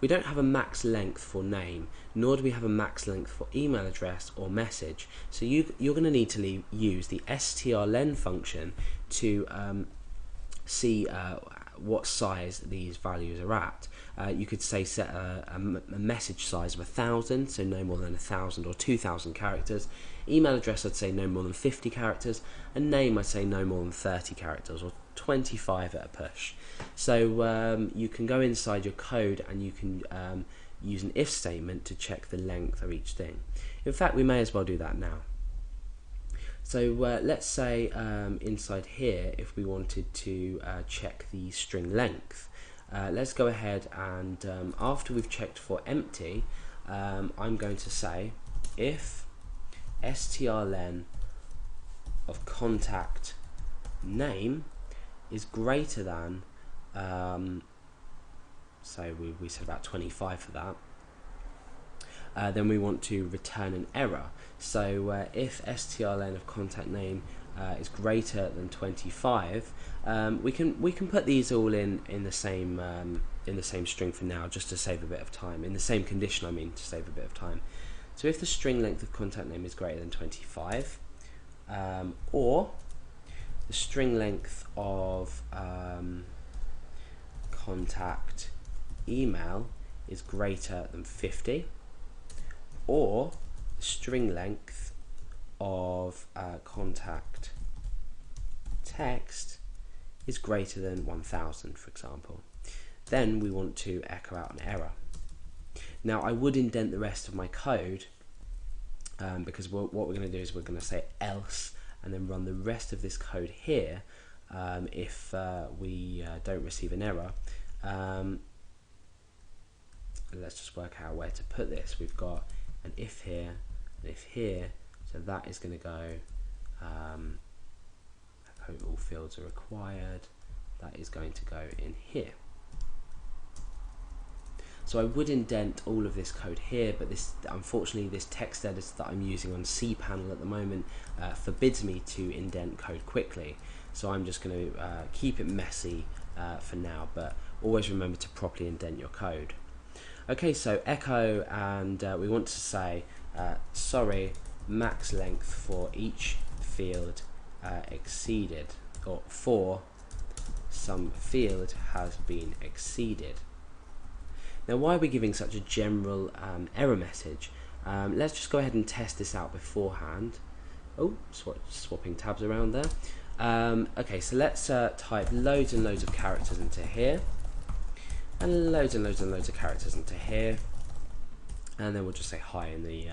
We don't have a max length for name, nor do we have a max length for email address or message. So you're going to need to use the strlen function to see what size these values are at. You could say set a message size of 1,000, so no more than 1,000 or 2,000 characters. Email address I'd say no more than 50 characters, and name I'd say no more than 30 characters, or 25 at a push. So you can go inside your code and you can use an if statement to check the length of each thing. In fact, we may as well do that now. So let's say inside here, if we wanted to check the string length, let's go ahead and after we've checked for empty, I'm going to say if strlen of contact name is greater than, so we said about 25 for that, then we want to return an error. So if strlen of contact name is greater than 25, we can put these all in the same string for now, just to save a bit of time. In the same condition, I mean, to save a bit of time. So if the string length of contact name is greater than 25, or the string length of contact email is greater than 50, or string length of contact text is greater than 1,000, for example, then we want to echo out an error. Now I would indent the rest of my code because what we're going to do is we're going to say else and then run the rest of this code here if we don't receive an error. Let's just work out where to put this. We've got an if here, an if here, so that is going to go code all fields are required, that is going to go in here. So I would indent all of this code here, but unfortunately this text editor that I'm using on cPanel at the moment forbids me to indent code quickly. So I'm just going to keep it messy for now, but always remember to properly indent your code. Okay, so echo, and we want to say, sorry, max length for each field exceeded, or for some field has been exceeded. Now, why are we giving such a general error message? Let's just go ahead and test this out beforehand. Oh, swapping tabs around there. Okay, so let's type loads and loads of characters into here, and loads and loads and loads of characters into here, and then we'll just say hi in the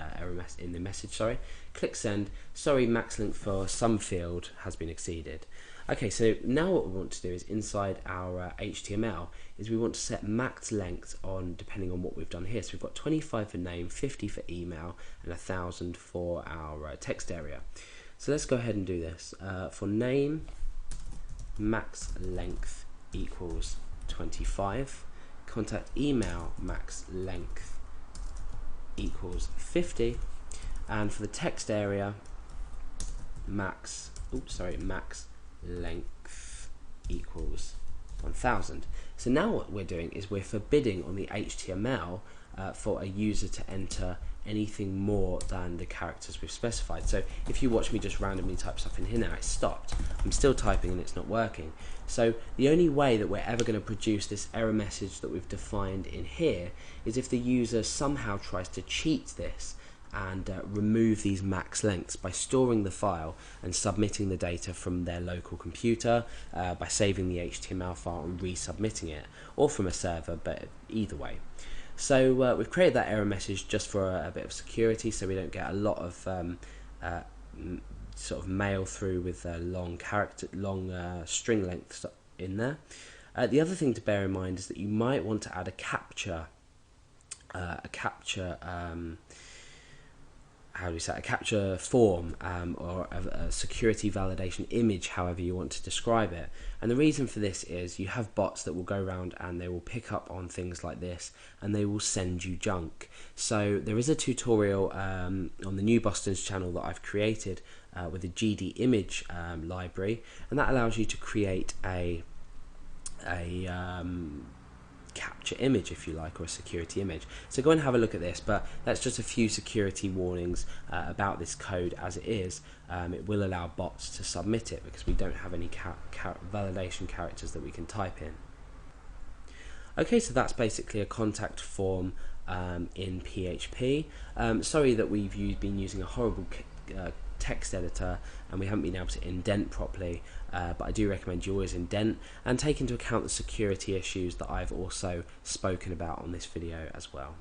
in the message. Sorry. Click send. Sorry, max length for some field has been exceeded. Okay, so now what we want to do is inside our HTML is we want to set max length on depending on what we've done here. So we've got 25 for name, 50 for email, and 1,000 for our text area. So let's go ahead and do this. For name, max length equals 25. Contact email max length equals 50, and for the text area, max length equals 1,000. So now what we're doing is we're forbidding on the HTML for a user to enter anything more than the characters we've specified. So if you watch me just randomly type stuff in here now, it's stopped. I'm still typing and it's not working. So the only way that we're ever going to produce this error message that we've defined in here is if the user somehow tries to cheat this and remove these max lengths by storing the file and submitting the data from their local computer, by saving the HTML file and resubmitting it, or from a server, but either way. So we've created that error message just for a bit of security, so we don't get a lot of sort of mail through with long string lengths in there. The other thing to bear in mind is that you might want to add a capture a capture form or a security validation image, however you want to describe it. And the reason for this is you have bots that will go around and they will pick up on things like this and they will send you junk. So there is a tutorial on the New Boston's channel that I've created with a GD image library, and that allows you to create a capture image, if you like, or a security image. So go and have a look at this, but that's just a few security warnings about this code as it is. It will allow bots to submit it because we don't have any validation characters that we can type in. Okay, so that's basically a contact form in PHP. Sorry that we've been using a horrible text editor and we haven't been able to indent properly, but I do recommend you always indent and take into account the security issues that I've also spoken about on this video as well.